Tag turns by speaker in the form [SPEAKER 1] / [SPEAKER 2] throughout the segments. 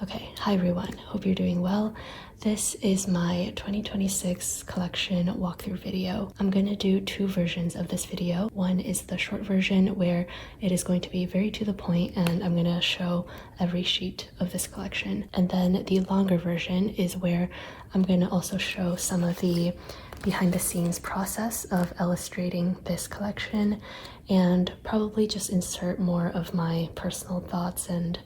[SPEAKER 1] Okay, hi everyone, hope you're doing well. This is my 2026 collection walkthrough video. I'm going to do two versions of this video. One is the short version where it is going to be very to the point and I'm going to show every sheet of this collection. And then the longer version is where I'm going to also show some of the behind the scenes process of illustrating this collection and probably just insert more of my personal thoughts and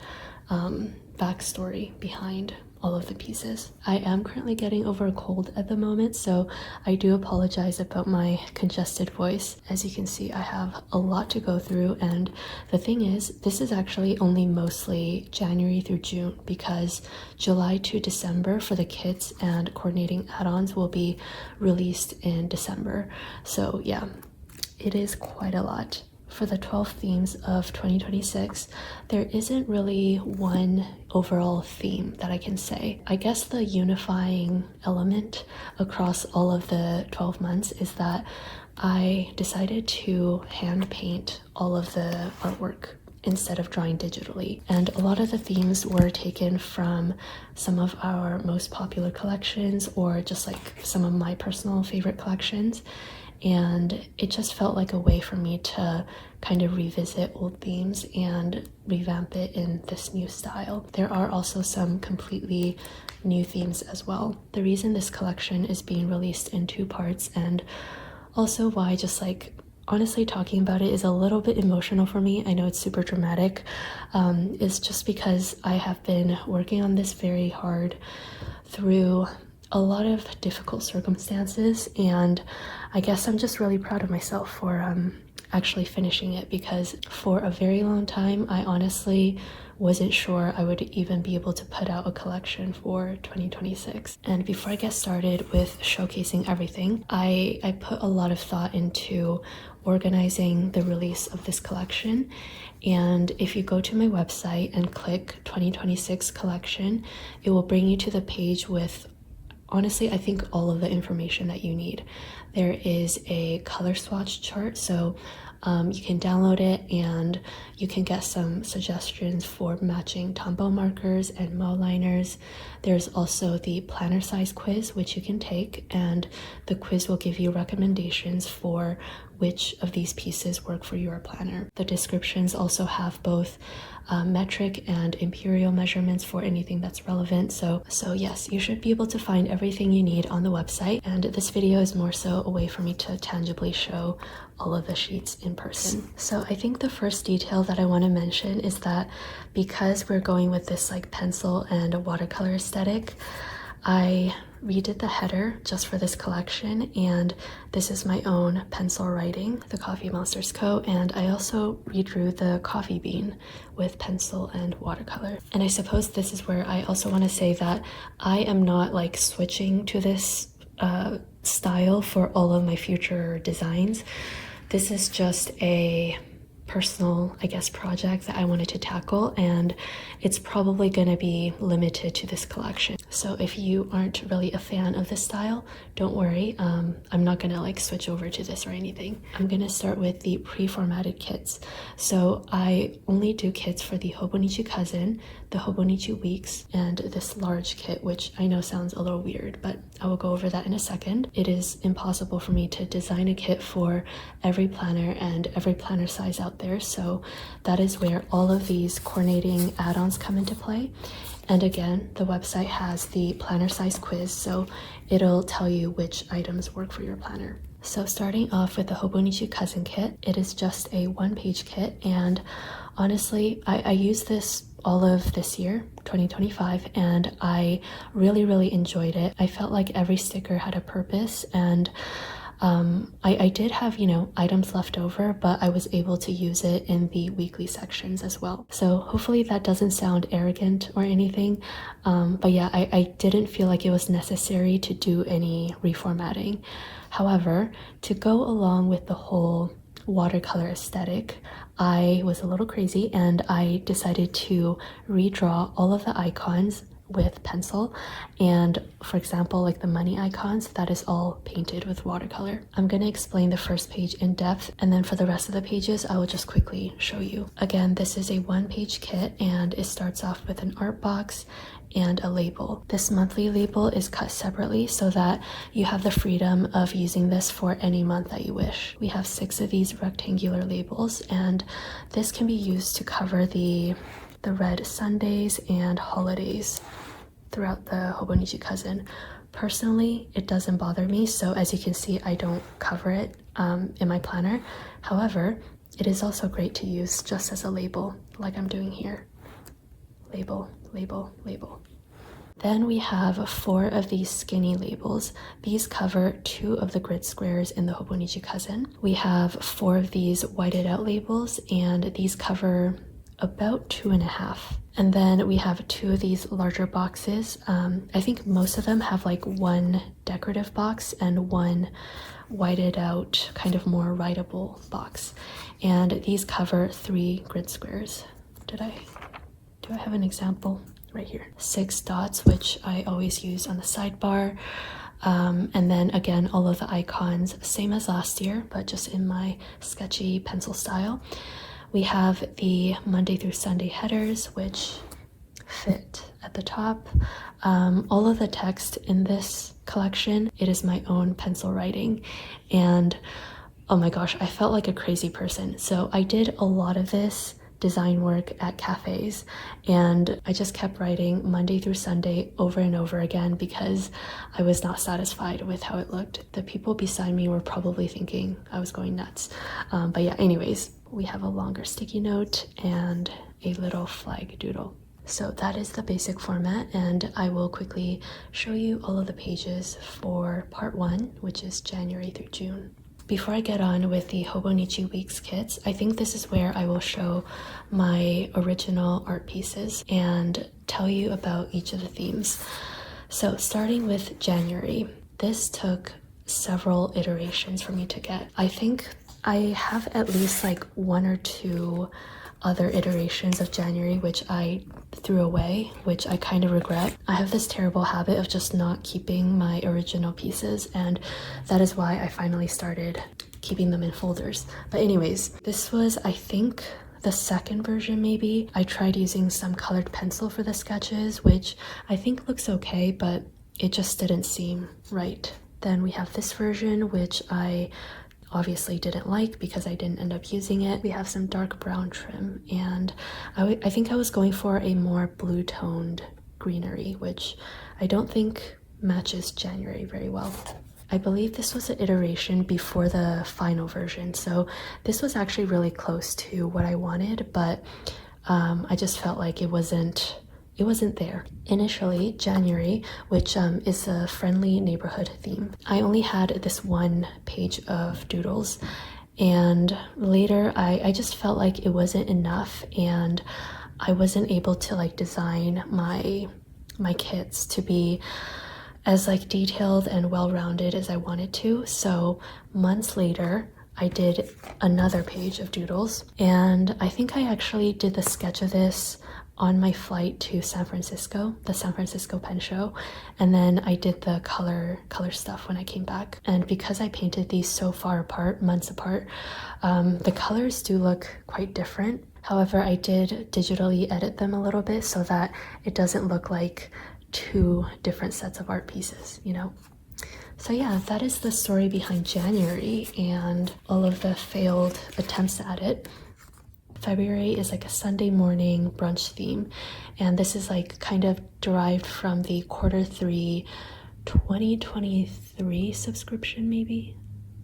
[SPEAKER 1] backstory behind all of the pieces. I am currently getting over a cold at the moment, so I do apologize about my congested voice. As you can see, I have a lot to go through, and the thing is, this is actually only mostly January through June because July to December for the kits and coordinating add-ons will be released in December. So yeah, it is quite a lot. For the 12 themes of 2026, there isn't really one overall theme that I can say. I guess the unifying element across all of the 12 months is that I decided to hand paint all of the artwork instead of drawing digitally. And a lot of the themes were taken from some of our most popular collections or just like some of my personal favorite collections. And it just felt like a way for me to kind of revisit old themes and revamp it in this new style. There are also some completely new themes as well. The reason this collection is being released in two parts, and also why just like honestly talking about it is a little bit emotional for me, I know it's super dramatic, is just because I have been working on this very hard through a lot of difficult circumstances, and I guess I'm just really proud of myself for actually finishing it, because for a very long time I honestly wasn't sure I would even be able to put out a collection for 2026. And before I get started with showcasing everything, I put a lot of thought into organizing the release of this collection. And if you go to my website and click 2026 collection, it will bring you to the page with, honestly, I think all of the information that you need. There is a color swatch chart, so you can download it and you can get some suggestions for matching Tombow markers and Mildliners. There's also the planner size quiz, which you can take, and the quiz will give you recommendations for which of these pieces work for your planner. The descriptions also have both metric and imperial measurements for anything that's relevant. So yes, you should be able to find everything you need on the website, and this video is more so a way for me to tangibly show all of the sheets in person. So I think the first detail that I want to mention is that because we're going with this like pencil and a watercolor aesthetic, I redid the header just for this collection, and this is my own pencil writing, TheCoffeeMonsterzCO, and I also redrew the coffee bean with pencil and watercolor. And I suppose this is where I also want to say that I am not like switching to this style for all of my future designs. This is just a personal, I guess, project that I wanted to tackle, and it's probably going to be limited to this collection. So if you aren't really a fan of this style, don't worry. I'm not going to like switch over to this or anything. I'm going to start with the pre-formatted kits. So I only do kits for the Hobonichi Cousin, the Hobonichi Weeks, and this large kit, which I know sounds a little weird, but I will go over that in a second. It is impossible for me to design a kit for every planner and every planner size out there, so that is where all of these coordinating add-ons come into play. And again, the website has the planner size quiz, so it'll tell you which items work for your planner. So starting off with the Hobonichi Cousin kit, it is just a one-page kit, and honestly, I used this all of this year, 2025, and I really enjoyed it. I felt like every sticker had a purpose, and I did have, items left over, but I was able to use it in the weekly sections as well. So hopefully that doesn't sound arrogant or anything, but yeah, I didn't feel like it was necessary to do any reformatting. However, to go along with the whole watercolor aesthetic, I was a little crazy and I decided to redraw all of the icons with pencil, and for example like the money icons, that is all painted with watercolor. I'm going to explain the first page in depth, and then for the rest of the pages I will just quickly show you. Again, this is a one-page kit and it starts off with an art box and a label. This monthly label is cut separately so that you have the freedom of using this for any month that you wish. We have 6 of these rectangular labels, and this can be used to cover the red Sundays and holidays throughout the Hobonichi Cousin. Personally, it doesn't bother me, so as you can see, I don't cover it in my planner. However, it is also great to use just as a label, like I'm doing here. Label, label, label. Then we have 4 of these skinny labels. These cover 2 of the grid squares in the Hobonichi Cousin. We have 4 of these whited out labels, and these cover about 2.5. And then we have 2 of these larger boxes. I think most of them have like 1 decorative box and 1 whited out kind of more writable box. And these cover 3 grid squares. Do I have an example? Right here. 6 dots, which I always use on the sidebar. And then again, all of the icons, same as last year, but just in my sketchy pencil style. We have the Monday through Sunday headers, which fit at the top. All of the text in this collection, it is my own pencil writing. And oh my gosh, I felt like a crazy person. So I did a lot of this design work at cafes, and I just kept writing Monday through Sunday over and over again because I was not satisfied with how it looked. The people beside me were probably thinking I was going nuts. But yeah, anyways, we have a longer sticky note and a little flag doodle. So that is the basic format, and I will quickly show you all of the pages for part 1, which is January through June. Before I get on with the Hobonichi Weeks kits, I think this is where I will show my original art pieces and tell you about each of the themes. So starting with January, this took several iterations for me to get. I think I have at least like 1 or 2 other iterations of January which I threw away, which I kind of regret. I have this terrible habit of just not keeping my original pieces, and that is why I finally started keeping them in folders. But anyways, this was, I think, the second version maybe. I tried using some colored pencil for the sketches, which I think looks okay, but it just didn't seem right. Then we have this version, which I obviously didn't like because I didn't end up using it. We have some dark brown trim, and I think I was going for a more blue toned greenery, which I don't think matches January very well. I believe this was an iteration before the final version, so this was actually really close to what I wanted, but I just felt like it wasn't there. Initially, January, which is a friendly neighborhood theme, I only had this 1 page of doodles, and later I just felt like it wasn't enough, and I wasn't able to like design my kits to be as like detailed and well-rounded as I wanted to. So months later, I did another page of doodles, and I think I actually did the sketch of this on my flight to San Francisco, the San Francisco pen show, and then I did the color stuff when I came back. And because I painted these so far apart, months apart, the colors do look quite different. However, I did digitally edit them a little bit so that it doesn't look like 2 different sets of art pieces, you know? So yeah, that is the story behind January and all of the failed attempts at it. February is like a Sunday morning brunch theme, and this is like kind of derived from the Q3 2023 subscription maybe,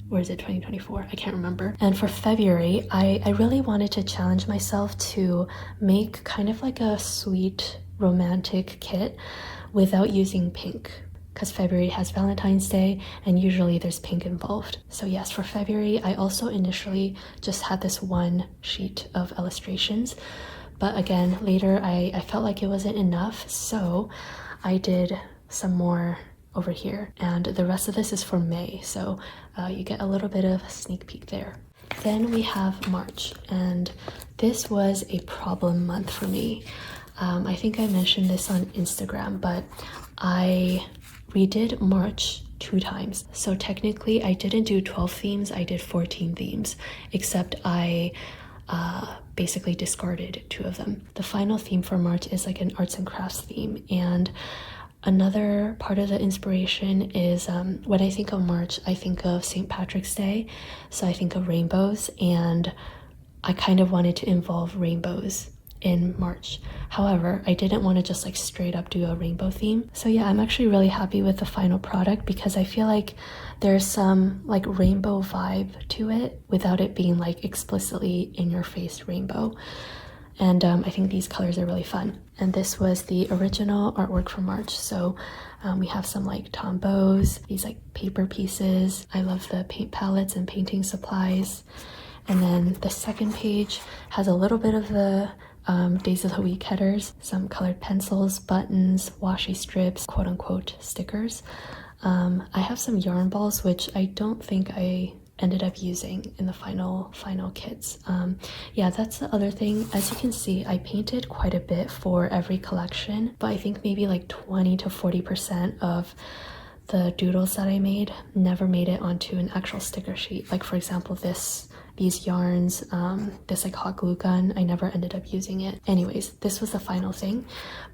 [SPEAKER 1] or is it 2024? I can't remember. And for February, I really wanted to challenge myself to make kind of like a sweet romantic kit without using pink, because February has Valentine's Day and usually there's pink involved. So yes, for February, I also initially just had this 1 sheet of illustrations, but again, later I felt like it wasn't enough, so I did some more over here, and the rest of this is for May, so you get a little bit of a sneak peek there. Then we have March, and this was a problem month for me. I think I mentioned this on Instagram, but I redid March 2 times. So technically I didn't do 12 themes, I did 14 themes, except I basically discarded 2 of them. The final theme for March is like an arts and crafts theme, and another part of the inspiration is when I think of March, I think of St. Patrick's Day, so I think of rainbows, and I kind of wanted to involve rainbows in March. However, I didn't want to just like straight up do a rainbow theme. So yeah, I'm actually really happy with the final product because I feel like there's some like rainbow vibe to it without it being like explicitly in your face rainbow. And I think these colors are really fun. And this was the original artwork for March. So we have some like Tombows, these like paper pieces. I love the paint palettes and painting supplies. And then the second page has a little bit of the Days of the Week headers, some colored pencils, buttons, washi strips, quote unquote stickers. I have some yarn balls, which I don't think I ended up using in the final kits. Yeah, that's the other thing. As you can see, I painted quite a bit for every collection, but I think maybe like 20 to 40% of the doodles that I made never made it onto an actual sticker sheet. Like for example, these yarns, this like hot glue gun, I never ended up using it. Anyways, this was the final thing,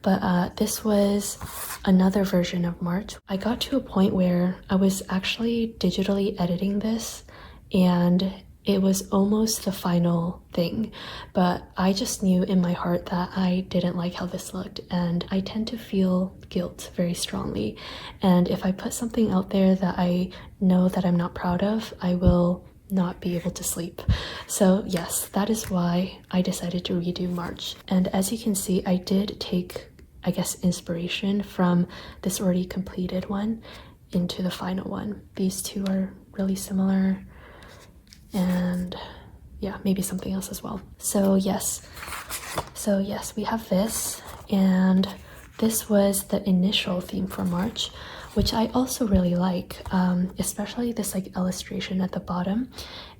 [SPEAKER 1] but this was another version of March. I got to a point where I was actually digitally editing this and it was almost the final thing, but I just knew in my heart that I didn't like how this looked, and I tend to feel guilt very strongly, and if I put something out there that I know that I'm not proud of, I will not be able to sleep. So yes, that is why I decided to redo March. And as you can see, I did take, I guess, inspiration from this already completed one into the final one. These two are really similar, and yeah, maybe something else as well. So yes, we have this, and this was the initial theme for March, which I also really like, especially this like illustration at the bottom.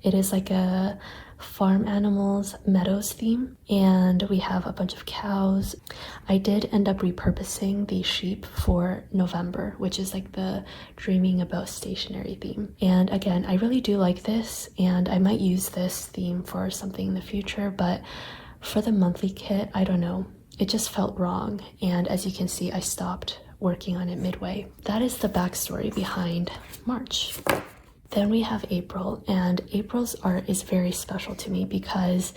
[SPEAKER 1] It is like a farm animals meadows theme, and we have a bunch of cows. I did end up repurposing the sheep for November, which is like the dreaming about stationery theme. And again, I really do like this, and I might use this theme for something in the future, but for the monthly kit, I don't know. It just felt wrong, and as you can see, I stopped working on it midway. That is the backstory behind March. Then we have April, and April's art is very special to me because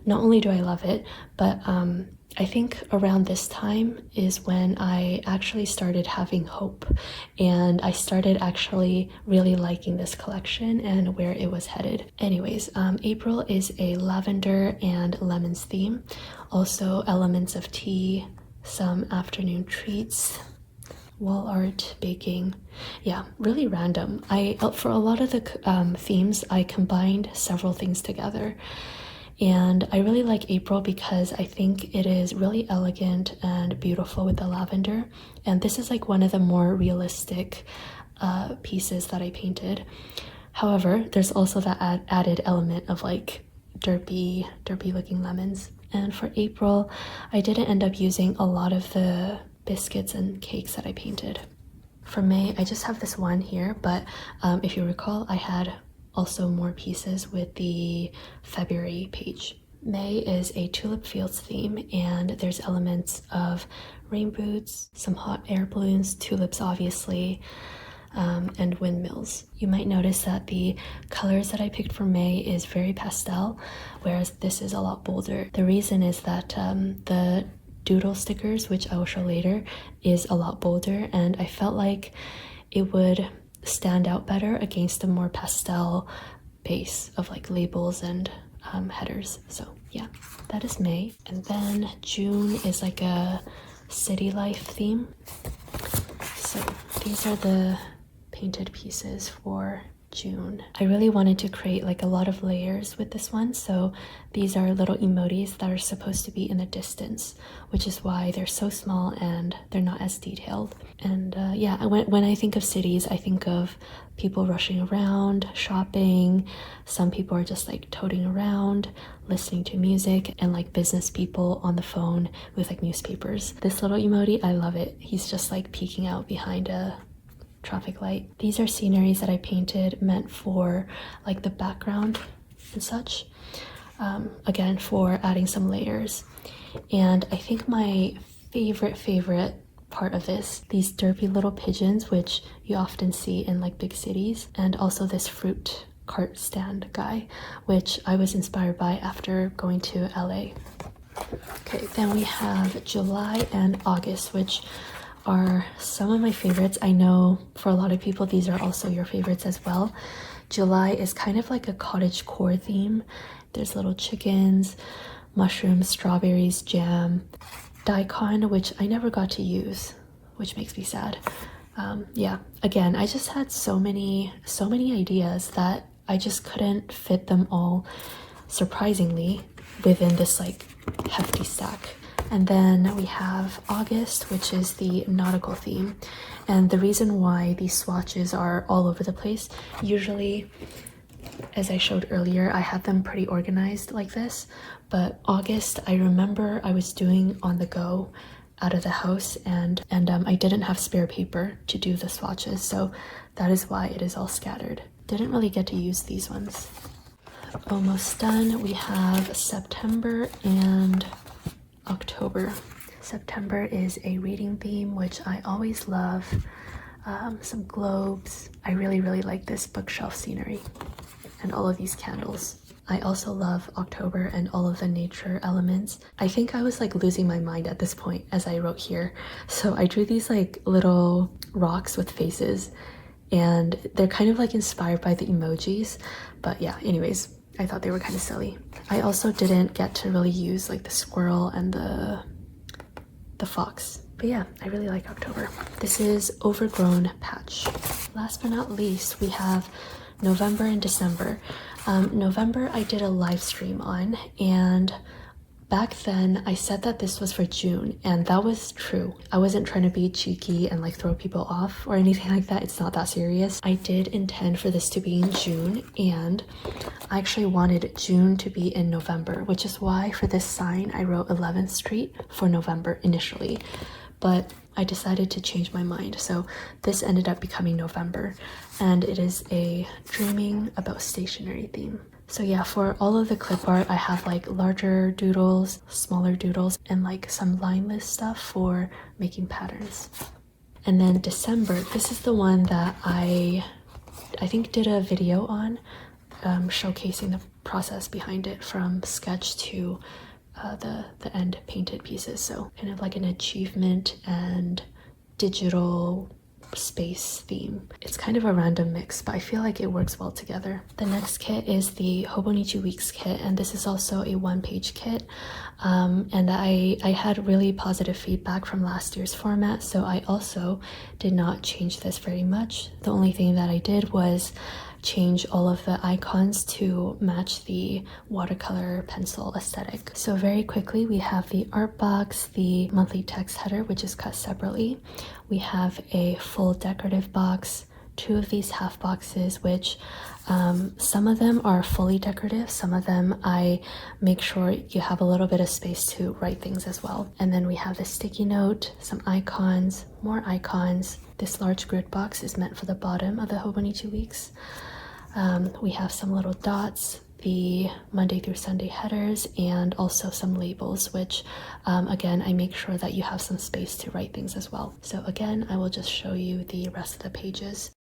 [SPEAKER 1] not only do I love it, but I think around this time is when I actually started having hope, and I started actually really liking this collection and where it was headed. Anyways, April is a lavender and lemons theme, also elements of tea, some afternoon treats, wall art, baking. Yeah, really random. For a lot of the themes, I combined several things together. And I really like April because I think it is really elegant and beautiful with the lavender. And this is like one of the more realistic pieces that I painted. However, there's also that added element of like derpy looking lemons. And for April, I didn't end up using a lot of the biscuits and cakes that I painted. For May, I just have this one here, but if you recall, I had also more pieces with the February page. May is a tulip fields theme, and there's elements of rain boots, some hot air balloons, tulips obviously, and windmills. You might notice that the colors that I picked for May is very pastel, whereas this is a lot bolder. The reason is that the Doodle Stickers, which I will show later, is a lot bolder, and I felt like it would stand out better against a more pastel base of like labels and headers. So yeah, that is May. And then June is like a city life theme. So these are the painted pieces for June. I really wanted to create like a lot of layers with this one, so these are little emojis that are supposed to be in the distance, which is why they're so small and they're not as detailed. And yeah, when I think of cities, I think of people rushing around, shopping. Some people are just like toting around, listening to music, and like business people on the phone with like newspapers. This little emoji, I love it. He's just like peeking out behind a traffic light. These are sceneries that I painted meant for like the background and such. Again, for adding some layers. And I think my favorite part of this, these derpy little pigeons, which you often see in like big cities, and also this fruit cart stand guy, which I was inspired by after going to LA. Okay, then we have July and August, which are some of my favorites. I know for a lot of people these are also your favorites as well. July is kind of like a cottagecore theme. There's little chickens, mushrooms, strawberries, jam, daikon, which I never got to use, which makes me sad. Yeah, again, I just had so many ideas that I just couldn't fit them all, surprisingly, within this like hefty stack. And then we have August, which is the nautical theme. And the reason why these swatches are all over the place, usually, as I showed earlier, I had them pretty organized like this. But August, I remember I was doing on the go out of the house, and I didn't have spare paper to do the swatches, so that is why it is all scattered. Didn't really get to use these ones. Almost done. We have September and October. September is a reading theme, which I always love. Some globes. I really like this bookshelf scenery and all of these candles. I also love October and all of the nature elements. I think I was like losing my mind at this point as I wrote here. So I drew these like little rocks with faces, and they're kind of like inspired by the emojis. But yeah, anyways, I thought they were kind of silly. I also didn't get to really use like the squirrel and the fox. But yeah, I really like October. This is Overgrown Patch. Last but not least, we have November and December. November I did a live stream on, and back then I said that this was for June, and that was true. I wasn't trying to be cheeky and like throw people off or anything like that. It's not that serious. I did intend for this to be in June, and I actually wanted June to be in November, which is why for this sign I wrote 11th Street for November initially. But I decided to change my mind, so this ended up becoming November, and it is a dreaming about stationery theme. So yeah, for all of the clip art, I have like larger doodles, smaller doodles, and like some lineless stuff for making patterns. And then December, this is the one that I think did a video on, showcasing the process behind it from sketch to the end painted pieces. So kind of like an achievement and digital space theme. It's kind of a random mix, but I feel like it works well together. The next kit is the Hobonichi Weeks kit, and this is also a one-page kit. And I had really positive feedback from last year's format, so I also did not change this very much. The only thing that I did was change all of the icons to match the watercolor pencil aesthetic. So very quickly, we have the art box, the monthly text header, which is cut separately. We have a full decorative box, two of these half boxes, which some of them are fully decorative, some of them I make sure you have a little bit of space to write things as well. And then we have the sticky note, some icons, more icons. This large grid box is meant for the bottom of the Hobonichi Weeks. We have some little dots, the Monday through Sunday headers, and also some labels, which again, I make sure that you have some space to write things as well. So again, I will just show you the rest of the pages.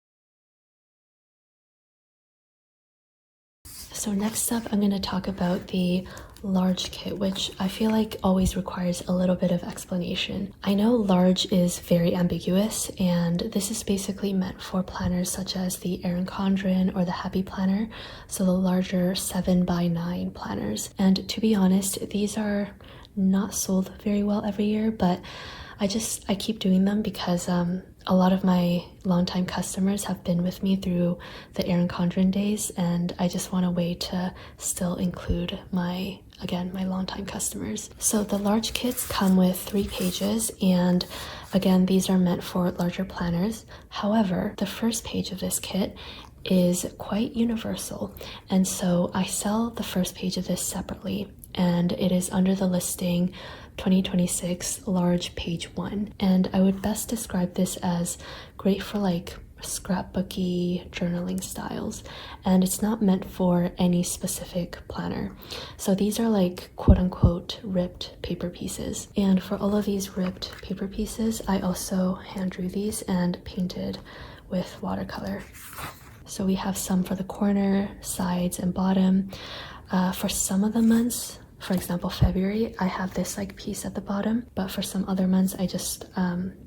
[SPEAKER 1] So next up, I'm going to talk about the large kit, which I feel like always requires a little bit of explanation. I know large is very ambiguous, and this is basically meant for planners such as the Erin Condren or the Happy Planner, so the larger 7x9 planners. And to be honest, these are not sold very well every year, but I keep doing them because a lot of my longtime customers have been with me through the ᴘᴛ days, and I just want a way to still include my longtime customers. So the large kits come with 3 pages, and again, these are meant for larger planners. However, the first page of this kit is quite universal, and so I sell the first page of this separately, and it is under the listing 2026 large page 1, and I would best describe this as great for like scrapbooky journaling styles, and it's not meant for any specific planner. So these are like quote-unquote ripped paper pieces, and for all of these ripped paper pieces I also hand drew these and painted with watercolor. So we have some for the corner, sides, and bottom. For some of the months, for example February, I have this like piece at the bottom, but for some other months I just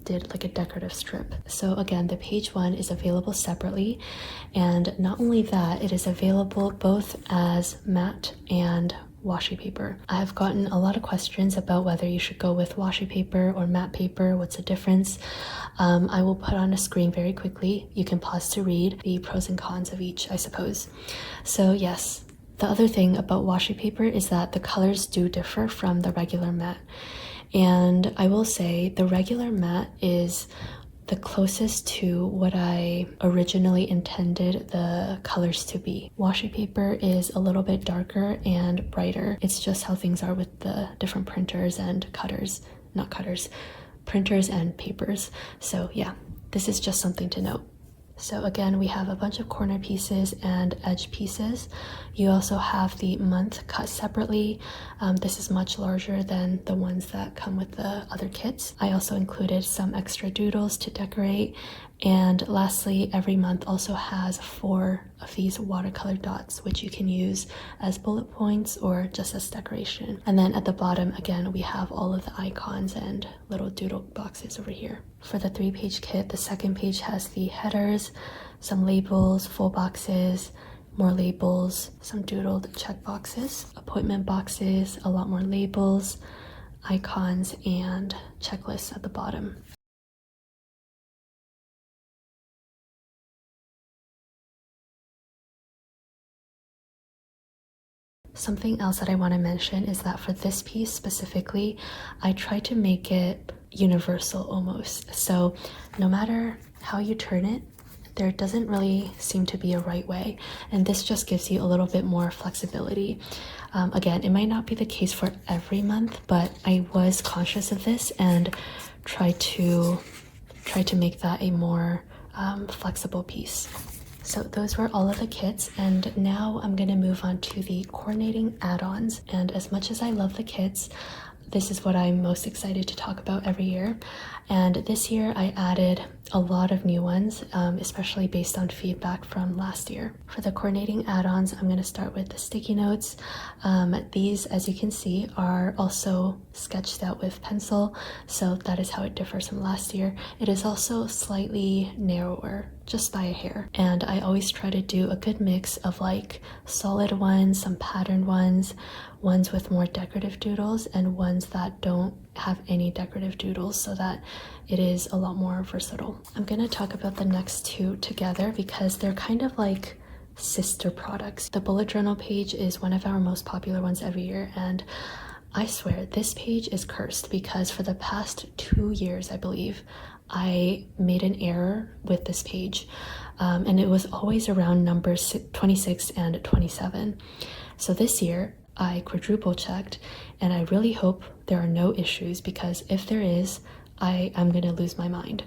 [SPEAKER 1] did like a decorative strip. So again, the page 1 is available separately, and not only that, it is available both as matte and washi paper. I have gotten a lot of questions about whether you should go with washi paper or matte paper, what's the difference. I will put on a screen very quickly. You can pause to read the pros and cons of each, I suppose. So yes, the other thing about washi paper is that the colors do differ from the regular matte. And I will say the regular matte is the closest to what I originally intended the colors to be. Washi paper is a little bit darker and brighter. It's just how things are with the different printers and printers and papers. So yeah, this is just something to note. So again, we have a bunch of corner pieces and edge pieces. You also have the month cut separately. This is much larger than the ones that come with the other kits. I also included some extra doodles to decorate. And lastly, every month also has 4 of these watercolor dots, which you can use as bullet points or just as decoration. And then at the bottom, again, we have all of the icons and little doodle boxes over here. For the 3-page kit, the second page has the headers, some labels, full boxes, more labels, some doodled check boxes, appointment boxes, a lot more labels, icons, and checklists at the bottom. Something else that I want to mention is that for this piece specifically, I tried to make it universal almost. So no matter how you turn it, there doesn't really seem to be a right way, and this just gives you a little bit more flexibility. Again, it might not be the case for every month, but I was conscious of this and tried to make that a more flexible piece. So those were all of the kits, and now I'm going to move on to the coordinating add-ons. And as much as I love the kits, this is what I'm most excited to talk about every year. And this year I added a lot of new ones, especially based on feedback from last year. For the coordinating add-ons, I'm going to start with the sticky notes. These, as you can see, are also sketched out with pencil, so that is how it differs from last year. It is also slightly narrower, just by a hair. And I always try to do a good mix of like solid ones, some patterned ones, ones with more decorative doodles, and ones that don't have any decorative doodles, so that it is a lot more versatile. I'm going to talk about the next 2 together because they're kind of like sister products. The bullet journal page is one of our most popular ones every year, and I swear this page is cursed because for the past 2 years, I believe, I made an error with this page, and it was always around numbers 26 and 27. So this year I quadruple checked, and I really hope there are no issues, because if there is, I'm gonna lose my mind.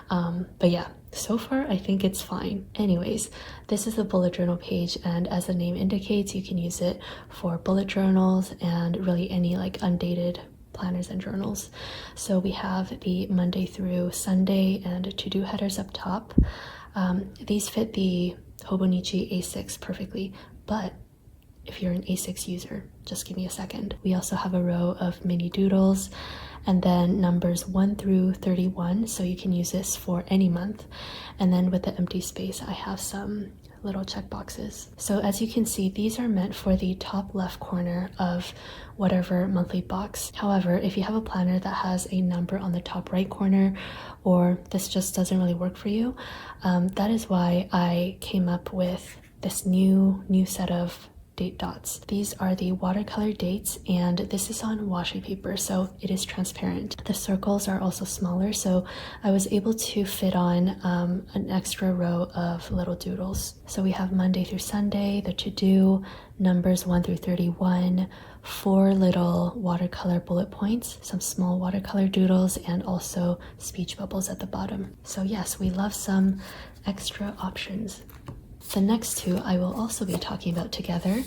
[SPEAKER 1] But yeah, so far I think it's fine. Anyways, this is the bullet journal page, and as the name indicates, you can use it for bullet journals and really any like undated planners and journals. So we have the Monday through Sunday and to-do headers up top. These fit the Hobonichi A6 perfectly, but if you're an A6 user, just give me a second. We also have a row of mini doodles, and then numbers 1 through 31, so you can use this for any month. And then with the empty space, I have some little checkboxes. So as you can see, these are meant for the top left corner of whatever monthly box. However, if you have a planner that has a number on the top right corner, or this just doesn't really work for you, that is why I came up with this new set of date dots. These are the watercolor dates, and this is on washi paper, so it is transparent. The circles are also smaller, so I was able to fit on an extra row of little doodles. So we have Monday through Sunday, the to-do, numbers 1 through 31, 4 little watercolor bullet points, some small watercolor doodles, and also speech bubbles at the bottom. So yes, we love some extra options. The next two I will also be talking about together.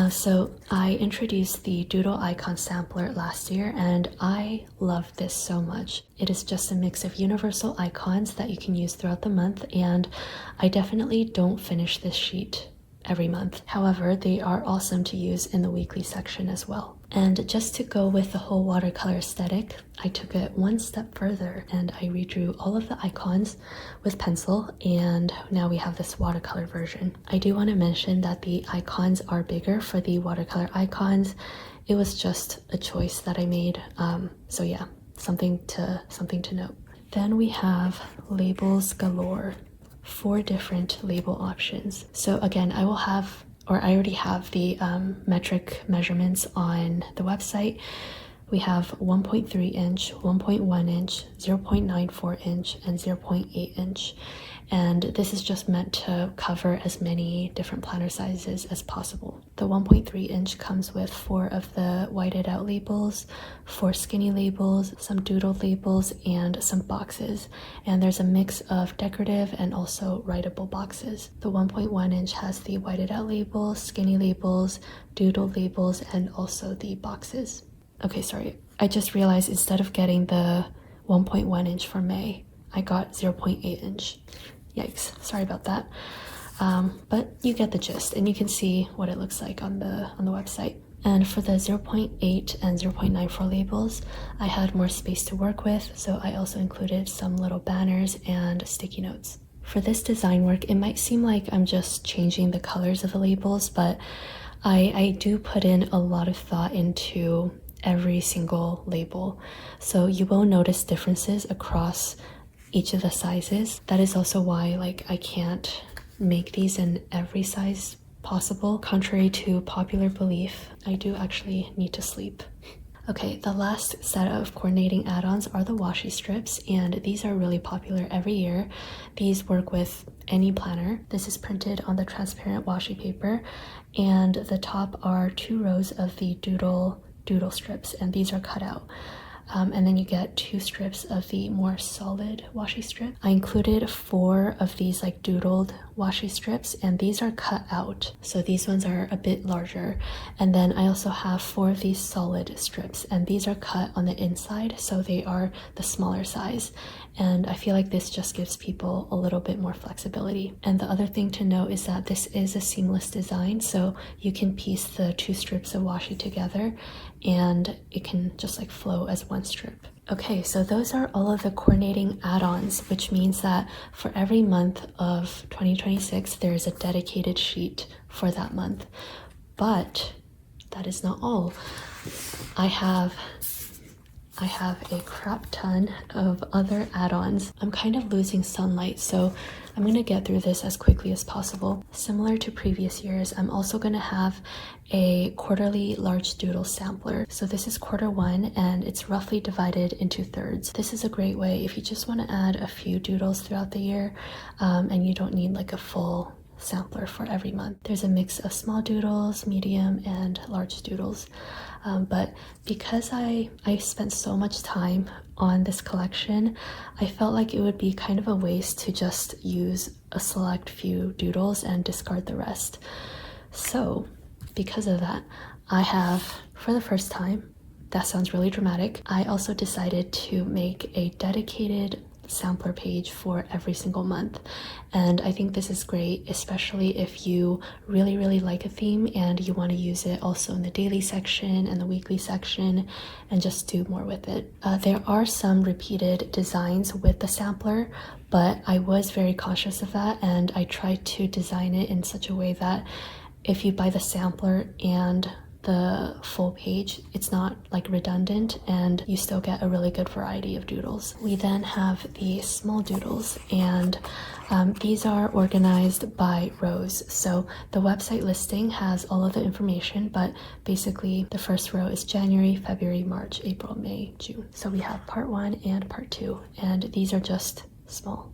[SPEAKER 1] So I introduced the Doodle Icon Sampler last year, and I love this so much. It is just a mix of universal icons that you can use throughout the month, and I definitely don't finish this sheet every month. However, they are awesome to use in the weekly section as well. And just to go with the whole watercolor aesthetic, I took it one step further and I redrew all of the icons with pencil, and now we have this watercolor version. I do want to mention that the icons are bigger for the watercolor icons. It was just a choice that I made. So yeah, something to note. Then we have labels galore. 4 different label options. So again, I already have the metric measurements on the website. We have 1.3 inch, 1.1 inch, 0.94 inch, and 0.8 inch. And this is just meant to cover as many different planner sizes as possible. The 1.3 inch comes with 4 of the whited out labels, 4 skinny labels, some doodled labels, and some boxes. And there's a mix of decorative and also writable boxes. The 1.1 inch has the whited out labels, skinny labels, doodled labels, and also the boxes. Okay, sorry, I just realized instead of getting the 1.1 inch for May, I got 0.8 inch. Yikes, sorry about that. But you get the gist, and you can see what it looks like on the website. And for the 0.8 and 0.94 labels, I had more space to work with, so I also included some little banners and sticky notes. For this design work, it might seem like I'm just changing the colors of the labels, but I do put in a lot of thought into every single label. So you will notice differences across each of the sizes. That is also why I can't make these in every size possible. Contrary to popular belief, I do actually need to sleep. Okay, the last set of coordinating add-ons are the washi strips, and these are really popular every year. These work with any planner. This is printed on the transparent washi paper, and the top are 2 rows of the doodle strips, and these are cut out. And then you get 2 strips of the more solid washi strip. I included 4 of these doodled washi strips, and these are cut out, so these ones are a bit larger. And then I also have 4 of these solid strips, and these are cut on the inside, so they are the smaller size. And I feel like this just gives people a little bit more flexibility. And the other thing to note is that this is a seamless design, so you can piece the 2 strips of washi together and it can just flow as one strip. Okay, so those are all of the coordinating add-ons, which means that for every month of 2026, there is a dedicated sheet for that month. But that is not all. I have a crap ton of other add-ons. I'm kind of losing sunlight, so I'm going to get through this as quickly as possible. Similar to previous years, I'm also going to have a quarterly large doodle sampler. So this is quarter 1, and it's roughly divided into thirds. This is a great way if you just want to add a few doodles throughout the year, and you don't need a full sampler for every month. There's a mix of small doodles, medium, and large doodles. But because I spent so much time on this collection, I felt like it would be kind of a waste to just use a select few doodles and discard the rest. So because of that, I have, for the first time, that sounds really dramatic, I also decided to make a dedicated sampler page for every single month. And I think this is great, especially if you really like a theme and you want to use it also in the daily section and the weekly section and just do more with it. There are some repeated designs with the sampler, but I was very cautious of that, and I tried to design it in such a way that if you buy the sampler and the full page, it's not like redundant, and you still get a really good variety of doodles. We then have the small doodles, and these are organized by rows. So the website listing has all of the information, but basically the first row is January, February, March, April, May, June. So we have part 1 and part 2, and these are just small.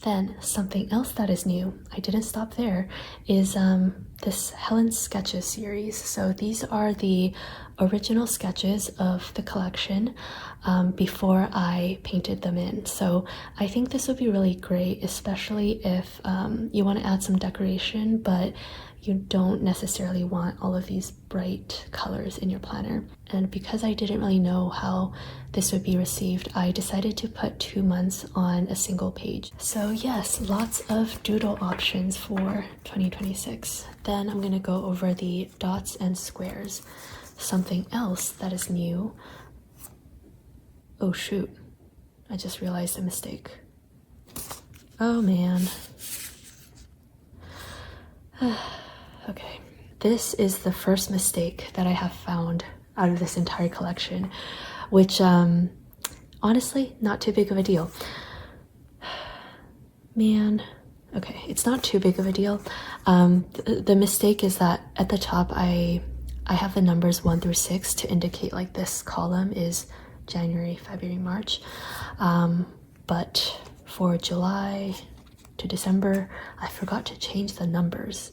[SPEAKER 1] Then something else that is new, I didn't stop there, is this Helen's Sketches series. So these are the original sketches of the collection before I painted them in. So I think this would be really great, especially if you want to add some decoration, but you don't necessarily want all of these bright colors in your planner. And because I didn't really know how this would be received, I decided to put 2 months on a single page. So yes, lots of doodle options for 2026. Then I'm gonna go over the dots and squares. Something else that is new. Oh shoot, I just realized a mistake. Oh man. Okay, this is the first mistake that I have found out of this entire collection, which honestly, not too big of a deal. Man, okay, it's not too big of a deal. The mistake is that at the top I have the numbers 1 through 6 to indicate like this column is January, February, March, but for July to December I forgot to change the numbers.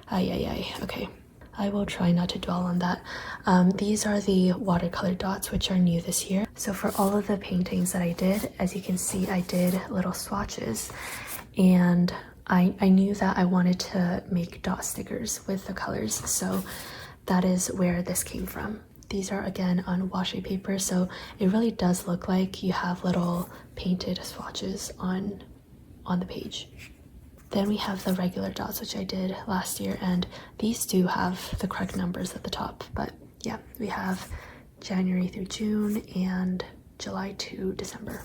[SPEAKER 1] Okay, I will try not to dwell on that. These are the watercolor dots, which are new this year. So for all of the paintings that I did, as you can see, I did little swatches, and I knew that I wanted to make dot stickers with the colors, so that is where this came from. These are again on washi paper, so it really does look like you have little painted swatches on the page. Then we have the regular dots, which I did last year, and these do have the correct numbers at the top. But yeah, we have January through June and July to December.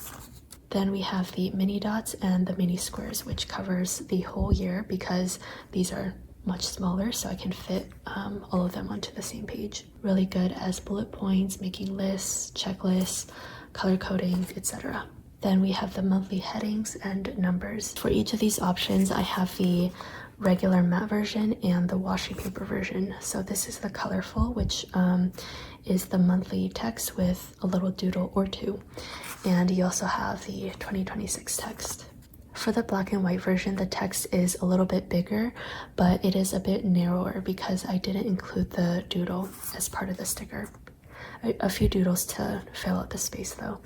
[SPEAKER 1] Then we have the mini dots and the mini squares, which covers the whole year because these are much smaller, so I can fit all of them onto the same page. Really good as bullet points, making lists, checklists, color coding, etc. Then we have the monthly headings and numbers. For each of these options, I have the regular matte version and the washi paper version. So this is the colorful, which is the monthly text with a little doodle or two. And you also have the 2026 text. For the black and white version, the text is a little bit bigger, but it is a bit narrower because I didn't include the doodle as part of the sticker. A few doodles to fill out the space though.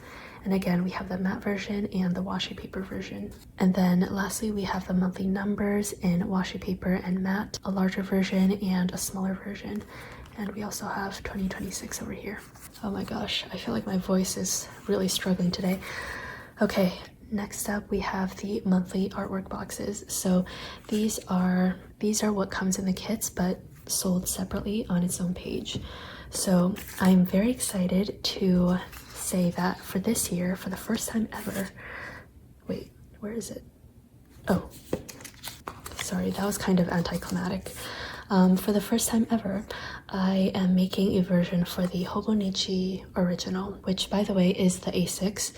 [SPEAKER 1] And again, we have the matte version and the washi paper version. And then lastly, we have the monthly numbers in washi paper and matte, a larger version and a smaller version. And we also have 2026 over here. Oh my gosh, I feel like my voice is really struggling today. Okay, next up we have the monthly artwork boxes. So these are what comes in the kits, but sold separately on its own page. So I'm very excited to say that for this year, for the first time ever, wait, where is it? Oh, sorry, that was kind of anticlimactic. For the first time ever, I am making a version for the Hobonichi original, which by the way is the A6.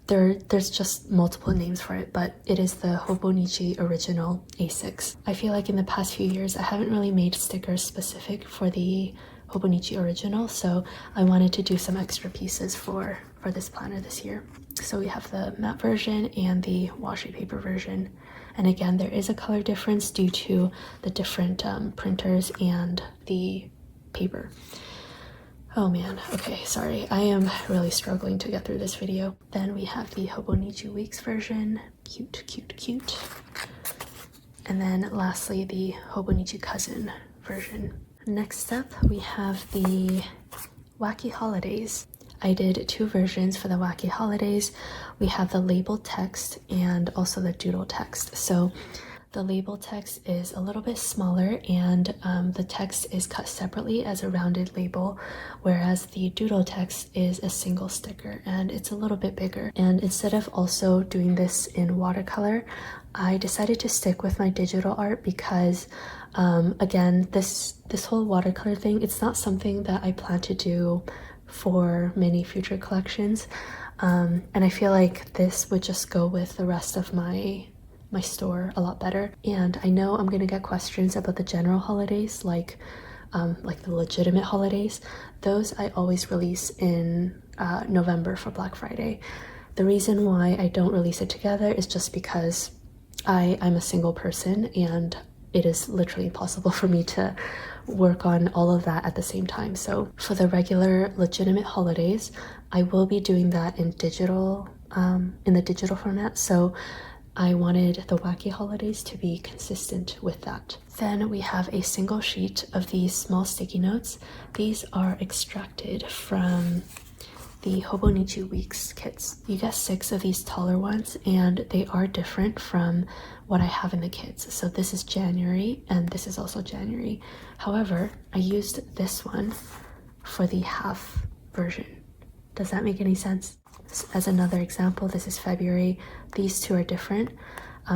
[SPEAKER 1] There's just multiple names for it, but it is the Hobonichi original A6. I feel like in the past few years, I haven't really made stickers specific for the Hobonichi original, so I wanted to do some extra pieces for this planner this year. So we have the matte version and the washi paper version, and again there is a color difference due to the different printers and the paper. Oh man, okay, sorry, I am really struggling to get through this video. Then we have the Hobonichi Weeks version, cute. And then lastly the Hobonichi Cousin version. Next up, we have the Wacky Holidays. I did two versions for the wacky holidays. We have the label text and also the doodle text. So the label text is a little bit smaller, and the text is cut separately as a rounded label, whereas the doodle text is a single sticker and it's a little bit bigger. And instead of also doing this in watercolor, I decided to stick with my digital art because again, this whole watercolor thing, it's not something that I plan to do for many future collections, and I feel like this would just go with the rest of my store a lot better. And I know I'm gonna get questions about the general holidays, like the legitimate holidays. Those I always release in November for Black Friday. The reason why I don't release it together is just because I'm a single person and it is literally impossible for me to work on all of that at the same time. So for the regular legitimate holidays, I will be doing that in digital, in the digital format. So I wanted the wacky holidays to be consistent with that. Then we have a single sheet of these small sticky notes. These are extracted from the Hobonichi Weeks kits. You get 6 of these taller ones, and they are different from what I have in the kits. So this is January, and this is also January. However, I used this one for the half version. Does that make any sense? As another example, this is February. These two are different,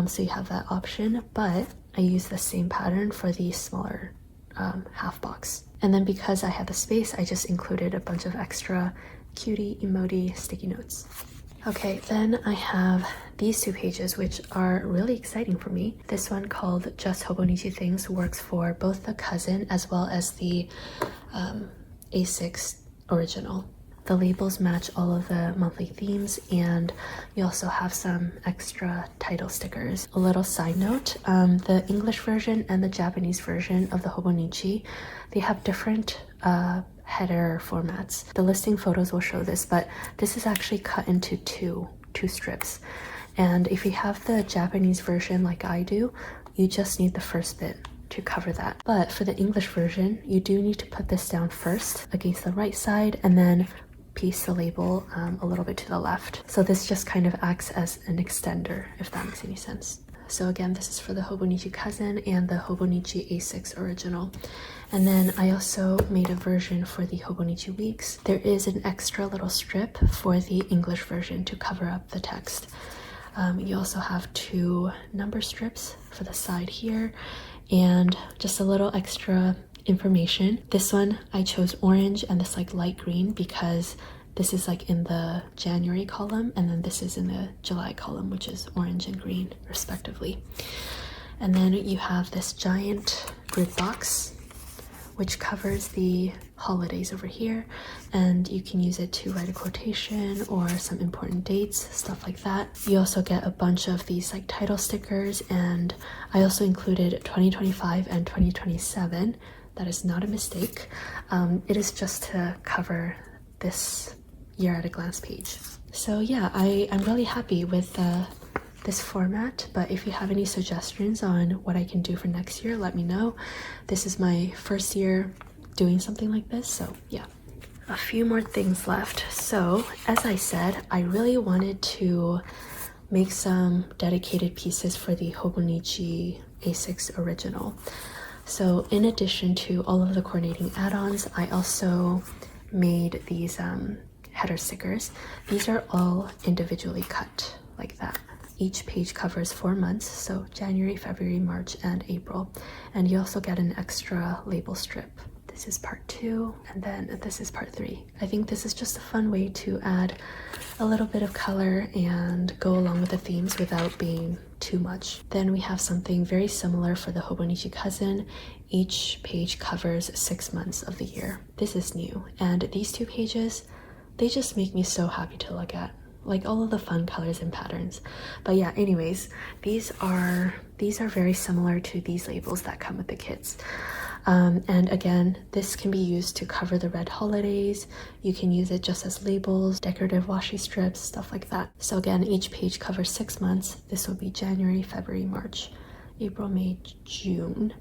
[SPEAKER 1] so you have that option, but I use the same pattern for the smaller half box. And then because I had the space, I just included a bunch of extra cutie emoji sticky notes. Okay, then I have these 2 pages, which are really exciting for me. This one called Just Hobonichi Things works for both the Cousin as well as the A6 original. The labels match all of the monthly themes, and you also have some extra title stickers. A little side note, the English version and the Japanese version of the Hobonichi, they have different header formats. The listing photos will show this, but this is actually cut into two strips. And if you have the Japanese version like I do, you just need the first bit to cover that. But for the English version, you do need to put this down first against the right side and then piece the label a little bit to the left. So this just kind of acts as an extender, if that makes any sense. So again, this is for the Hobonichi Cousin and the Hobonichi A6 original. And then I also made a version for the Hobonichi Weeks. There is an extra little strip for the English version to cover up the text. You also have 2 number strips for the side here, and just a little extra information. This one I chose orange and this like light green because this is like in the January column, and then this is in the July column, which is orange and green respectively. And then you have this giant grid box which covers the holidays over here, and you can use it to write a quotation or some important dates, stuff like that. You also get a bunch of these like title stickers, and I also included 2025 and 2027. That is not a mistake. It is just to cover this year at a glance page. So yeah, I'm really happy with this format, but if you have any suggestions on what I can do for next year, let me know. This is my first year doing something like this, so yeah. A few more things left. So as I said, I really wanted to make some dedicated pieces for the Hobonichi A6 original. So in addition to all of the coordinating add-ons, I also made these header stickers. These are all individually cut like that. Each page covers 4 months, so January, February, March, and April. And you also get an extra label strip. This is part 2, and then this is part 3. I think this is just a fun way to add a little bit of color and go along with the themes without being too much. Then we have something very similar for the Hobonichi Cousin. Each page covers 6 months of the year. This is new, and these 2 pages, they just make me so happy to look at. Like all of the fun colors and patterns. But yeah, anyways, these are very similar to these labels that come with the kits. And again, this can be used to cover the red holidays. You can use it just as labels, decorative washi strips, stuff like that. So again, each page covers 6 months. This will be January, February, March, April, May, June.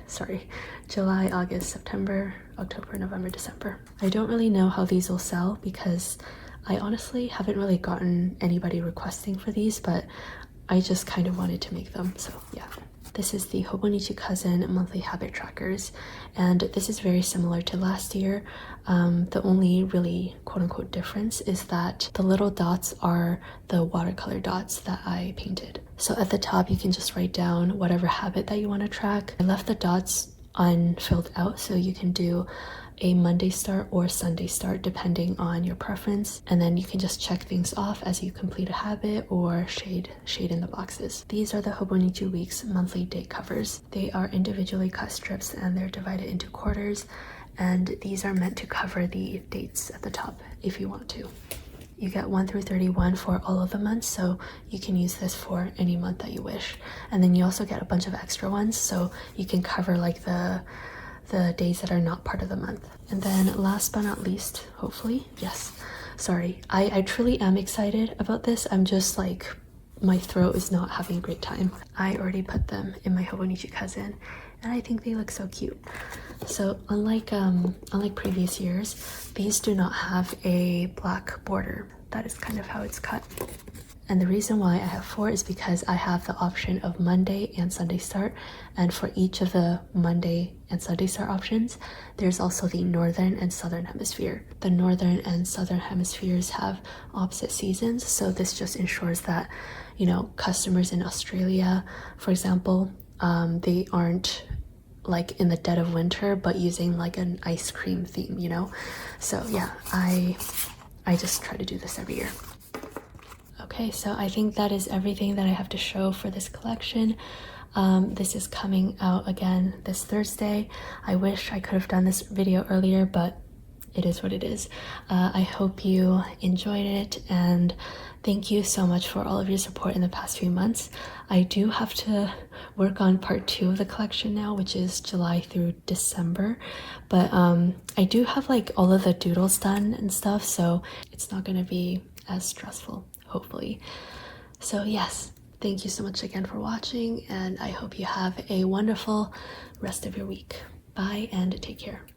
[SPEAKER 1] sorry, July, August, September, October, November, December. I don't really know how these will sell because I honestly haven't really gotten anybody requesting for these, but I just kind of wanted to make them, so yeah. This is the Hobonichi Cousin monthly habit trackers, and this is very similar to last year. The only really quote-unquote difference is that the little dots are the watercolor dots that I painted. So at the top you can just write down whatever habit that you want to track. I left the dots unfilled out so you can do a Monday start or Sunday start depending on your preference, and then you can just check things off as you complete a habit or shade in the boxes. These are the Hobonichi Weeks monthly date covers. They are individually cut strips and they're divided into quarters, and these are meant to cover the dates at the top if you want to. You get 1 through 31 for all of the months, so you can use this for any month that you wish. And then you also get a bunch of extra ones, so you can cover like the days that are not part of the month. And then last but not least, hopefully, yes, sorry, I truly am excited about this. I'm just like, my throat is not having a great time. I already put them in my Hobonichi Cousin, and I think they look so cute. So unlike previous years, these do not have a black border. That is kind of how it's cut. And the reason why I have 4 is because I have the option of Monday and Sunday start, and for each of the Monday and Sunday start options, there's also the Northern and Southern Hemisphere. The Northern and Southern Hemispheres have opposite seasons, so this just ensures that, you know, customers in Australia, for example, they aren't like in the dead of winter, but using like an ice cream theme, you know? So yeah, I just try to do this every year. Okay, so I think that is everything that I have to show for this collection. This is coming out again this Thursday. I wish I could have done this video earlier, but it is what it is. I hope you enjoyed it, and thank you so much for all of your support in the past few months. I do have to work on part 2 of the collection now, which is July through December, but I do have like all of the doodles done and stuff, so it's not gonna be as stressful, hopefully. So yes, thank you so much again for watching, and I hope you have a wonderful rest of your week. Bye and take care.